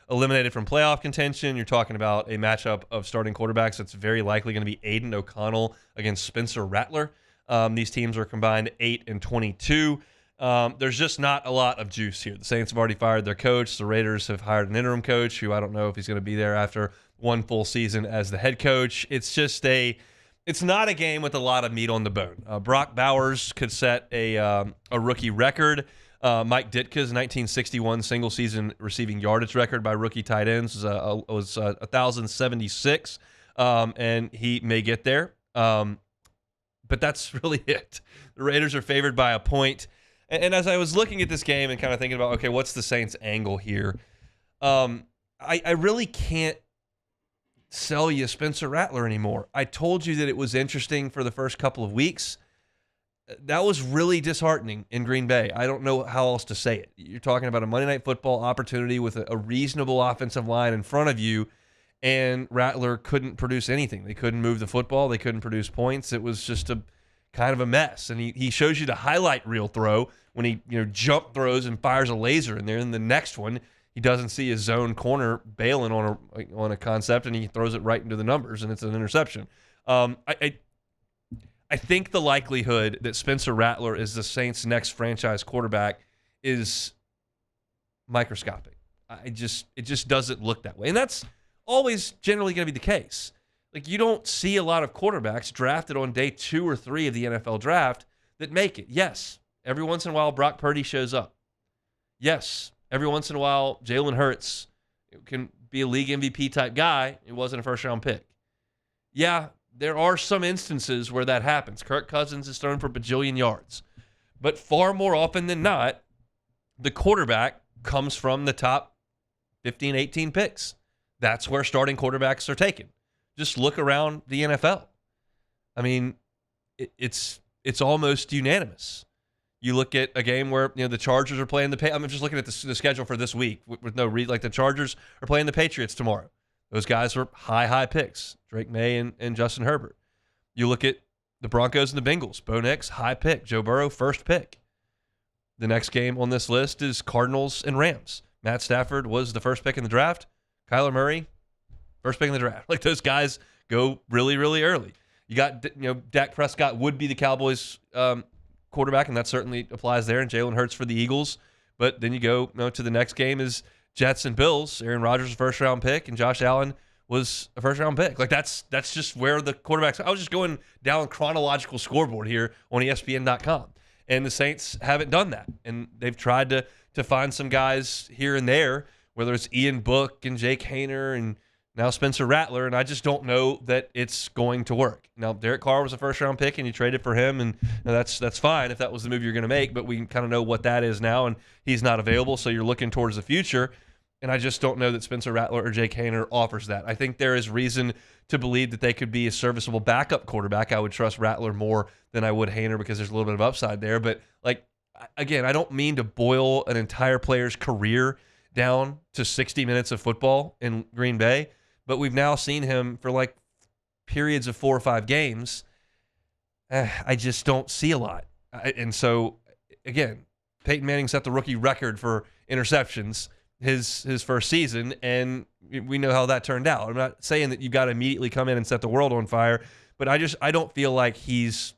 eliminated from playoff contention. You're talking about a matchup of starting quarterbacks that's very likely going to be Aiden O'Connell against Spencer Rattler. These teams are combined 8-22. There's just not a lot of juice here. The Saints have already fired their coach. The Raiders have hired an interim coach who I don't know if he's going to be there after one full season as the head coach. It's not a game with a lot of meat on the bone. Brock Bowers could set a rookie record. Mike Ditka's 1961 single-season receiving yardage record by rookie tight ends was 1,076, and he may get there. But that's really it. The Raiders are favored by a point. And as I was looking at this game and kind of thinking about, okay, what's the Saints' angle here? I really can't sell you Spencer Rattler anymore. I told you that it was interesting for the first couple of weeks. That was really disheartening in Green Bay. I don't know how else to say it. You're talking about a Monday Night Football opportunity with a reasonable offensive line in front of you, and Rattler couldn't produce anything. They couldn't move the football. They couldn't produce points. It was just a kind of a mess. And he shows you the highlight reel throw when he jump throws and fires a laser in there. And the next one, he doesn't see his zone corner bailing on a concept, and he throws it right into the numbers, and it's an interception. I think the likelihood that Spencer Rattler is the Saints' next franchise quarterback is microscopic. It just doesn't look that way. And that's always generally going to be the case. Like, you don't see a lot of quarterbacks drafted on day 2 or 3 of the NFL draft that make it. Yes, every once in a while Brock Purdy shows up. Yes, every once in a while Jalen Hurts can be a league MVP type guy. It wasn't a first-round pick. Yeah, there are some instances where that happens. Kirk Cousins is thrown for bajillion yards. But far more often than not, the quarterback comes from the top 15, 18 picks. That's where starting quarterbacks are taken. Just look around the NFL. I mean, it's almost unanimous. You look at a game where the Chargers are playing I'm just looking at the schedule for this week with no read. Like, the Chargers are playing the Patriots tomorrow. Those guys were high picks, Drake May and Justin Herbert. You look at the Broncos and the Bengals. Bo Nix, high pick. Joe Burrow, first pick. The next game on this list is Cardinals and Rams. Matt Stafford was the first pick in the draft. Kyler Murray, first pick in the draft. Like, those guys go really, really early. You got, Dak Prescott would be the Cowboys quarterback, and that certainly applies there, and Jalen Hurts for the Eagles. But then you go to the next game is Jets and Bills. Aaron Rodgers was a first-round pick, and Josh Allen was a first-round pick. Like, that's just where the quarterbacks – I was just going down chronological scoreboard here on ESPN.com, and the Saints haven't done that. And they've tried to find some guys here and there, whether it's Ian Book and Jake Haener and now Spencer Rattler, and I just don't know that it's going to work. Now, Derek Carr was a first-round pick, and you traded for him, and that's fine if that was the move you're going to make, but we kind of know what that is now, and he's not available, so you're looking towards the future, and I just don't know that Spencer Rattler or Jake Haener offers that. I think there is reason to believe that they could be a serviceable backup quarterback. I would trust Rattler more than I would Haener because there's a little bit of upside there, but, again, I don't mean to boil an entire player's career down to 60 minutes of football in Green Bay, but we've now seen him for periods of 4 or 5 games. I just don't see a lot. And so, again, Peyton Manning set the rookie record for interceptions his first season, and we know how that turned out. I'm not saying that you've got to immediately come in and set the world on fire, but I don't feel like he's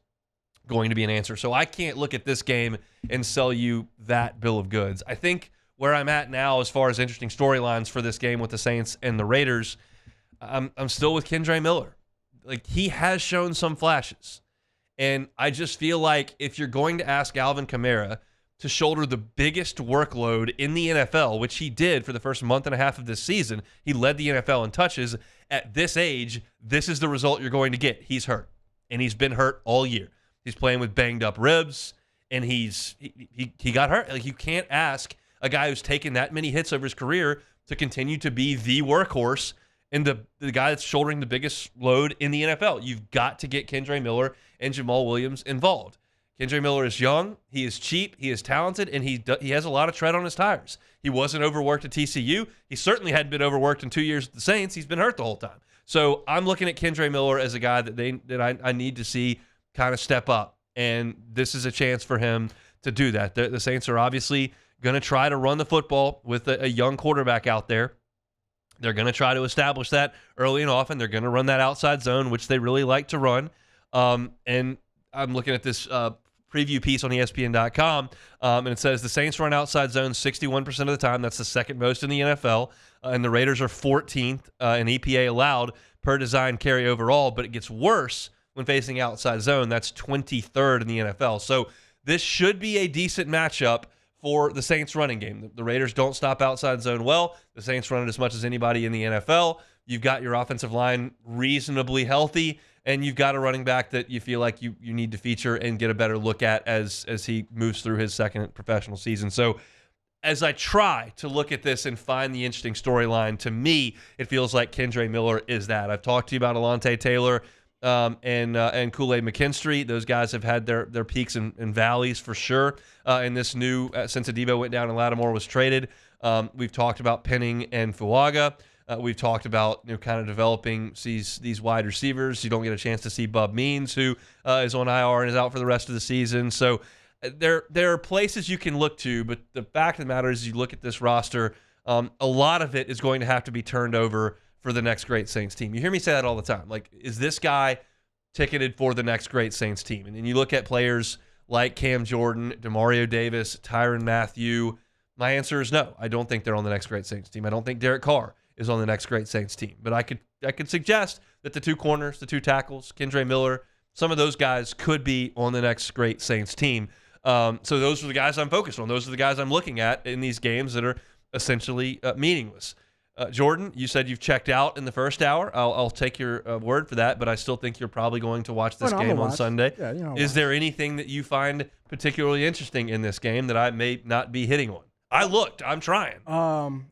going to be an answer. So I can't look at this game and sell you that bill of goods. I think where I'm at now as far as interesting storylines for this game with the Saints and the Raiders, I'm still with Kendre Miller. Like, he has shown some flashes. And I just feel like if you're going to ask Alvin Kamara to shoulder the biggest workload in the NFL, which he did for the first month and a half of this season, he led the NFL in touches. At this age, this is the result you're going to get. He's hurt. And he's been hurt all year. He's playing with banged up ribs, and he got hurt. Like, you can't ask a guy who's taken that many hits over his career to continue to be the workhorse and the guy that's shouldering the biggest load in the NFL. You've got to get Kendre Miller and Jamal Williams involved. Kendre Miller is young, he is cheap, he is talented, and he has a lot of tread on his tires. He wasn't overworked at TCU. He certainly hadn't been overworked in 2 years at the Saints. He's been hurt the whole time. So I'm looking at Kendre Miller as a guy that I need to see kind of step up, and this is a chance for him to do that. The Saints are obviously going to try to run the football with a young quarterback out there. They're going to try to establish that early and often. They're going to run that outside zone, which they really like to run. And I'm looking at this preview piece on ESPN.com, and it says the Saints run outside zone 61% of the time. That's the second most in the NFL. And the Raiders are 14th in EPA allowed per design carry overall, but it gets worse when facing outside zone. That's 23rd in the NFL. So this should be a decent matchup for the Saints running game. The Raiders don't stop outside zone well. The Saints run it as much as anybody in the NFL. You've got your offensive line reasonably healthy, and you've got a running back that you feel like you need to feature and get a better look at as he moves through his second professional season. So as I try to look at this and find the interesting storyline, to me, it feels like Kendre Miller is that. I've talked to you about Alontae Taylor and Kool-Aid McKinstry. Those guys have had their peaks and valleys for sure. In this new, since Adebo went down and Lattimore was traded, we've talked about Penning and Fuaga. We've talked about kind of developing these wide receivers. You don't get a chance to see Bub Means, who is on IR and is out for the rest of the season. So there are places you can look to, but the fact of the matter is, you look at this roster, a lot of it is going to have to be turned over for the next great Saints team. You hear me say that all the time. Like, is this guy ticketed for the next great Saints team? And then you look at players like Cam Jordan, Demario Davis, Tyrann Mathieu. My answer is no. I don't think they're on the next great Saints team. I don't think Derek Carr is on the next great Saints team. But I could suggest that the two corners, the two tackles, Kendre Miller, some of those guys could be on the next great Saints team. So those are the guys I'm focused on. Those are the guys I'm looking at in these games that are essentially meaningless. Jordan, you said you've checked out in the first hour. I'll take your word for that, but I still think you're probably going to watch this game on Sunday. Yeah, is there anything that you find particularly interesting in this game that I may not be hitting on? I looked. I'm trying.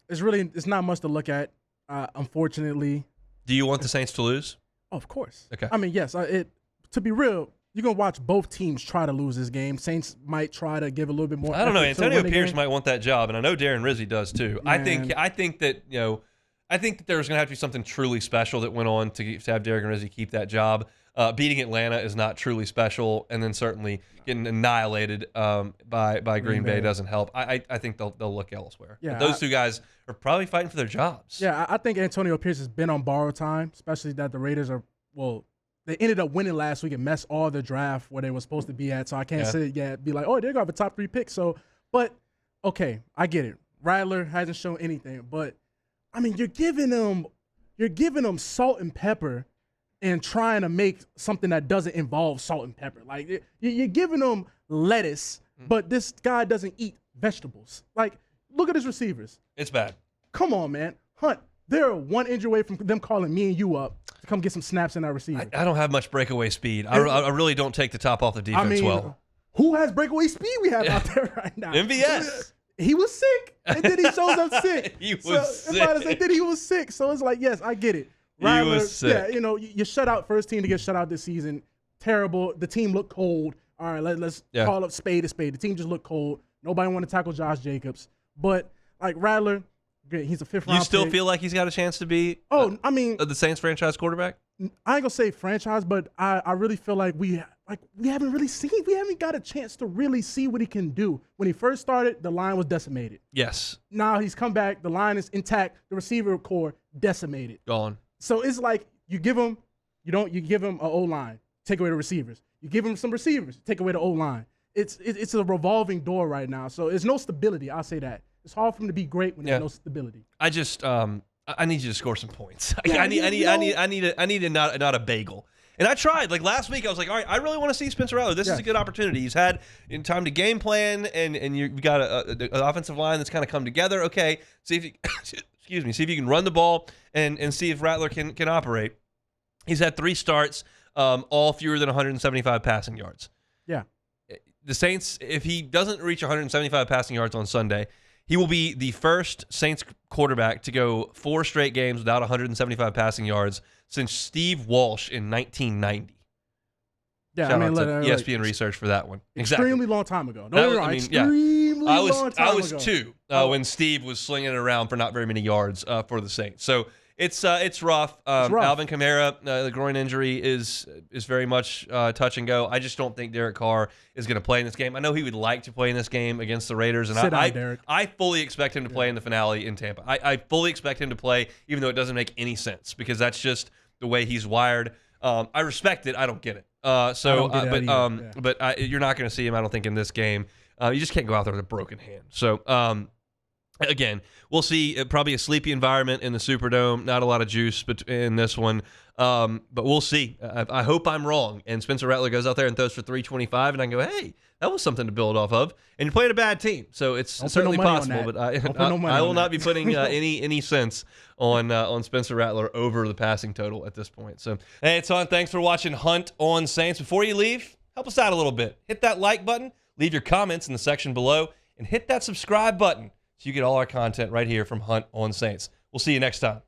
It's not much to look at, unfortunately. Do you want the Saints to lose? Oh, of course. Okay. I mean, yes. To be real, you're going to watch both teams try to lose this game. Saints might try to give a little bit more. I don't know. Antonio Pierce might want that job, and I know Darren Rizzi does too. Man. I think that there's going to have to be something truly special that went on to have Darren Rizzi keep that job. Beating Atlanta is not truly special, and then certainly getting annihilated by Green Bay doesn't help. I think they'll look elsewhere. Yeah, but those two guys are probably fighting for their jobs. Yeah, I think Antonio Pierce has been on borrowed time, especially that the Raiders they ended up winning last week and messed all the draft where they were supposed to be at. So I can't be like, oh, they're going to have a top 3 pick. So, but okay, I get it. Rattler hasn't shown anything, but I mean, you're giving them salt and pepper and trying to make something that doesn't involve salt and pepper. Like, you're giving them lettuce, but this guy doesn't eat vegetables. Like, look at his receivers. It's bad. Come on, man. Hunt, they're one injury away from them calling me and you up to come get some snaps in our receiver. I don't have much breakaway speed. I really don't take the top off the defense well. Who has breakaway speed we have out there right now? MVS. He was sick, and then he shows up sick. He was sick. He was sick. So it's like, yes, I get it. Rattler, he was sick. Yeah, you shut out first team to get shut out this season. Terrible. The team looked cold. All right, let's call up spade a spade. The team just looked cold. Nobody want to tackle Josh Jacobs. But like Rattler, he's a 5th round. You still pick. Feel like he's got a chance to be? I mean, the Saints franchise quarterback. I ain't gonna say franchise, but I really feel like we haven't got a chance to really see what he can do. When he first started, the line was decimated. Yes. Now he's come back, the line is intact, the receiver core decimated. Gone. So it's like you give him an O-line, take away the receivers. You give him some receivers, take away the O-line. It's a revolving door right now. So there's no stability. I'll say that. It's hard for him to be great when there's no stability. I just I need you to score some points. Yeah, I need not a bagel. And I tried. Like last week, I was like, all right, I really want to see Spencer Rattler. This is a good opportunity. He's had time to game plan, and you've got an offensive line that's kind of come together. Okay, see if you see if you can run the ball and see if Rattler can operate. He's had 3 starts, all fewer than 175 passing yards. Yeah. The Saints, if he doesn't reach 175 passing yards on Sunday, he will be the first Saints quarterback to go 4 straight games without 175 passing yards since Steve Walsh in 1990. Yeah, Shout out to ESPN research for that one. Extremely long time ago. Extremely extremely long time I was ago. 2 when Steve was slinging it around for not very many yards for the Saints. So it's rough. Alvin Kamara, the groin injury is very much touch and go. I just don't think Derek Carr is going to play in this game. I know he would like to play in this game against the Raiders, and I fully expect him to play in the finale in Tampa. I fully expect him to play, even though it doesn't make any sense, because that's just the way he's wired. I respect it. I don't get it. But you're not going to see him, I don't think, in this game. You just can't go out there with a broken hand. So, again, we'll see. Probably a sleepy environment in the Superdome. Not a lot of juice in this one. But we'll see. I hope I'm wrong. And Spencer Rattler goes out there and throws for 325, and I can go, hey, that was something to build off of. And you're playing a bad team, so it's certainly possible. But I will not be putting any sense on Spencer Rattler over the passing total at this point. So, hey, it's on. Thanks for watching Hunt on Saints. Before you leave, help us out a little bit. Hit that like button. Leave your comments in the section below. And hit that subscribe button so you get all our content right here from Hunt on Saints. We'll see you next time.